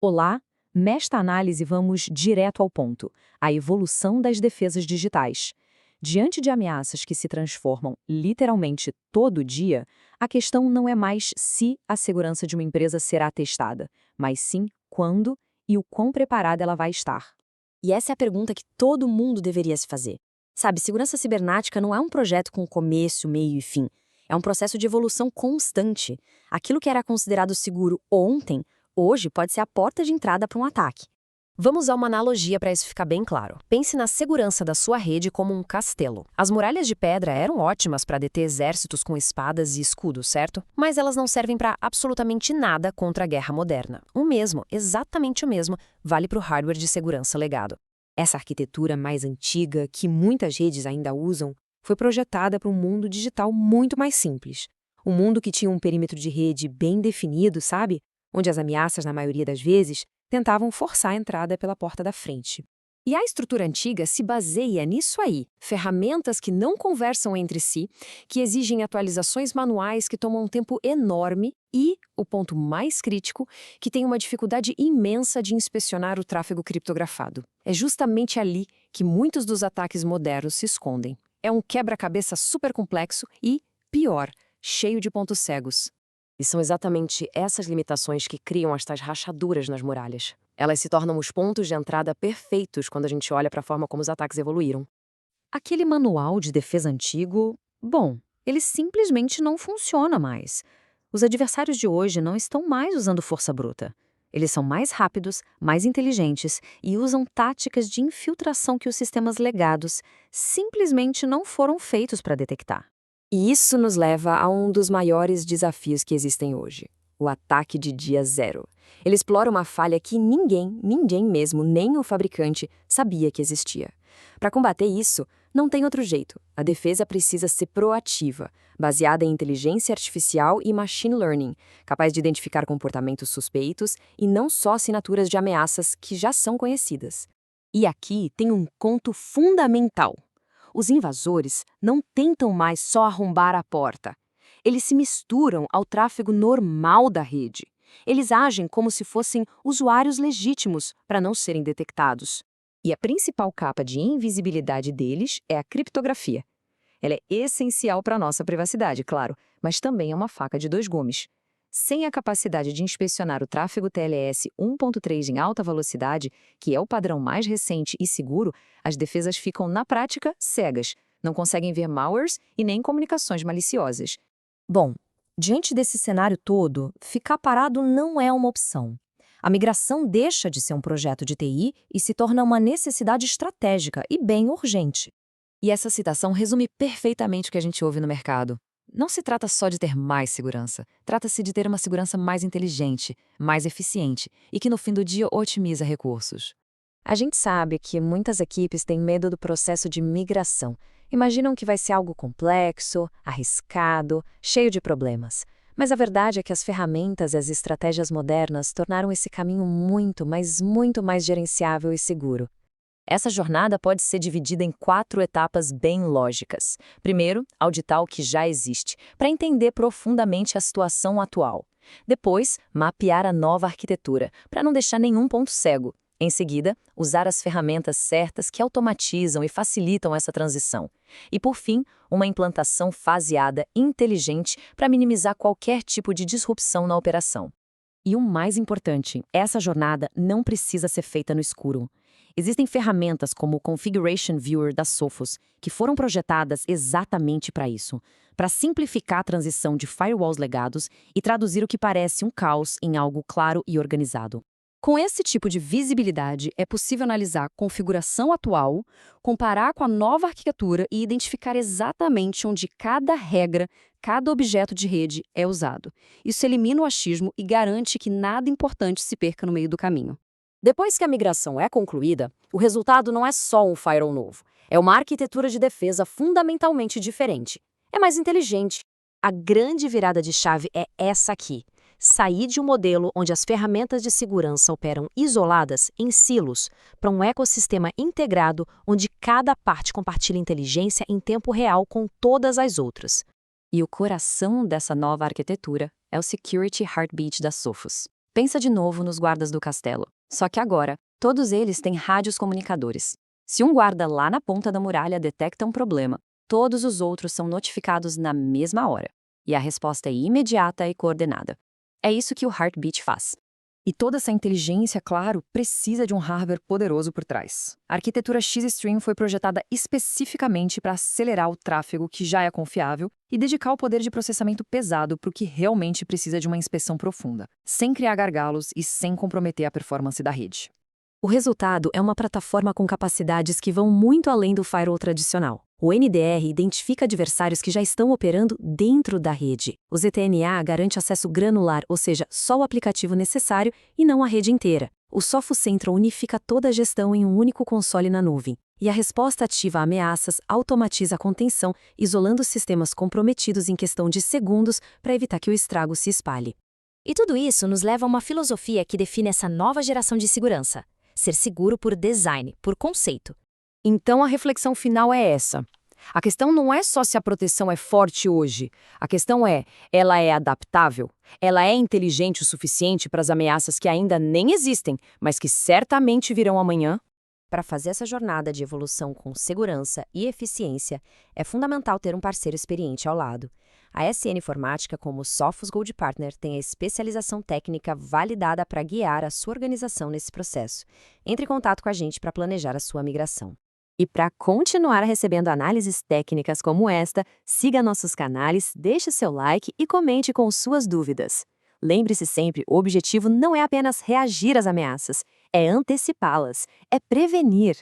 Olá, nesta análise vamos direto ao ponto: a evolução das defesas digitais. Diante de ameaças que se transformam literalmente todo dia, a questão não é mais se a segurança de uma empresa será testada, mas sim quando e o quão preparada ela vai estar. E essa é a pergunta que todo mundo deveria se fazer. Sabe, segurança cibernética não é um projeto com começo, meio e fim. É um processo de evolução constante. Aquilo que era considerado seguro ontem, hoje pode ser a porta de entrada para um ataque. Vamos usar uma analogia para isso ficar bem claro. Pense na segurança da sua rede como um castelo. As muralhas de pedra eram ótimas para deter exércitos com espadas e escudos, certo? Mas elas não servem para absolutamente nada contra a guerra moderna. O mesmo, exatamente o mesmo, vale para o hardware de segurança legado. Essa arquitetura mais antiga, que muitas redes ainda usam, foi projetada para um mundo digital muito mais simples. Um mundo que tinha um perímetro de rede bem definido, sabe? Onde as ameaças, na maioria das vezes, tentavam forçar a entrada pela porta da frente. E a estrutura antiga se baseia nisso aí, ferramentas que não conversam entre si, que exigem atualizações manuais que tomam um tempo enorme e, o ponto mais crítico, que tem uma dificuldade imensa de inspecionar o tráfego criptografado. É justamente ali que muitos dos ataques modernos se escondem. É um quebra-cabeça super complexo e, pior, cheio de pontos cegos. E são exatamente essas limitações que criam as tais rachaduras nas muralhas. Elas se tornam os pontos de entrada perfeitos quando a gente olha para a forma como os ataques evoluíram. Aquele manual de defesa antigo, bom, ele simplesmente não funciona mais. Os adversários de hoje não estão mais usando força bruta. Eles são mais rápidos, mais inteligentes e usam táticas de infiltração que os sistemas legados simplesmente não foram feitos para detectar. E isso nos leva a um dos maiores desafios que existem hoje: o ataque de dia zero. Ele explora uma falha que ninguém mesmo, nem o fabricante, sabia que existia. Para combater isso, não tem outro jeito. A defesa precisa ser proativa, baseada em inteligência artificial e machine learning, capaz de identificar comportamentos suspeitos e não só assinaturas de ameaças que já são conhecidas. E aqui tem um ponto fundamental. Os invasores não tentam mais só arrombar a porta. Eles se misturam ao tráfego normal da rede. Eles agem como se fossem usuários legítimos para não serem detectados. E a principal capa de invisibilidade deles é a criptografia. Ela é essencial para a nossa privacidade, claro, mas também é uma faca de dois gumes. Sem a capacidade de inspecionar o tráfego TLS 1.3 em alta velocidade, que é o padrão mais recente e seguro, as defesas ficam, na prática, cegas. Não conseguem ver malwares e nem comunicações maliciosas. Bom, diante desse cenário todo, ficar parado não é uma opção. A migração deixa de ser um projeto de TI e se torna uma necessidade estratégica e bem urgente. E essa citação resume perfeitamente o que a gente ouve no mercado. Não se trata só de ter mais segurança, trata-se de ter uma segurança mais inteligente, mais eficiente e que no fim do dia otimiza recursos. A gente sabe que muitas equipes têm medo do processo de migração. Imaginam que vai ser algo complexo, arriscado, cheio de problemas. Mas a verdade é que as ferramentas e as estratégias modernas tornaram esse caminho muito, mas muito mais gerenciável e seguro. Essa jornada pode ser dividida em 4 etapas bem lógicas. Primeiro, auditar o que já existe, para entender profundamente a situação atual. Depois, mapear a nova arquitetura, para não deixar nenhum ponto cego. Em seguida, usar as ferramentas certas que automatizam e facilitam essa transição. E, por fim, uma implantação faseada, inteligente, para minimizar qualquer tipo de disrupção na operação. E o mais importante, essa jornada não precisa ser feita no escuro. Existem ferramentas como o Configuration Viewer da Sophos, que foram projetadas exatamente para isso, para simplificar a transição de firewalls legados e traduzir o que parece um caos em algo claro e organizado. Com esse tipo de visibilidade, é possível analisar a configuração atual, comparar com a nova arquitetura e identificar exatamente onde cada regra, cada objeto de rede é usado. Isso elimina o achismo e garante que nada importante se perca no meio do caminho. Depois que a migração é concluída, o resultado não é só um firewall novo. É uma arquitetura de defesa fundamentalmente diferente. É mais inteligente. A grande virada de chave é essa aqui: sair de um modelo onde as ferramentas de segurança operam isoladas, em silos, para um ecossistema integrado onde cada parte compartilha inteligência em tempo real com todas as outras. E o coração dessa nova arquitetura é o Security Heartbeat da Sophos. Pensa de novo nos guardas do castelo. Só que agora, todos eles têm rádios comunicadores. Se um guarda lá na ponta da muralha detecta um problema, todos os outros são notificados na mesma hora. E a resposta é imediata e coordenada. É isso que o Heartbeat faz. E toda essa inteligência, claro, precisa de um hardware poderoso por trás. A arquitetura X-Stream foi projetada especificamente para acelerar o tráfego, que já é confiável, e dedicar o poder de processamento pesado para o que realmente precisa de uma inspeção profunda, sem criar gargalos e sem comprometer a performance da rede. O resultado é uma plataforma com capacidades que vão muito além do firewall tradicional. O NDR identifica adversários que já estão operando dentro da rede. O ZTNA garante acesso granular, ou seja, só o aplicativo necessário e não a rede inteira. O Sophos Central unifica toda a gestão em um único console na nuvem. E a resposta ativa a ameaças automatiza a contenção, isolando sistemas comprometidos em questão de segundos para evitar que o estrago se espalhe. E tudo isso nos leva a uma filosofia que define essa nova geração de segurança. Ser seguro por design, por conceito. Então a reflexão final é essa. A questão não é só se a proteção é forte hoje. A questão é, ela é adaptável? Ela é inteligente o suficiente para as ameaças que ainda nem existem, mas que certamente virão amanhã? Para fazer essa jornada de evolução com segurança e eficiência, é fundamental ter um parceiro experiente ao lado. A SN Informática, como Sophos Gold Partner, tem a especialização técnica validada para guiar a sua organização nesse processo. Entre em contato com a gente para planejar a sua migração. E para continuar recebendo análises técnicas como esta, siga nossos canais, deixe seu like e comente com suas dúvidas. Lembre-se sempre, o objetivo não é apenas reagir às ameaças, é antecipá-las, é prevenir.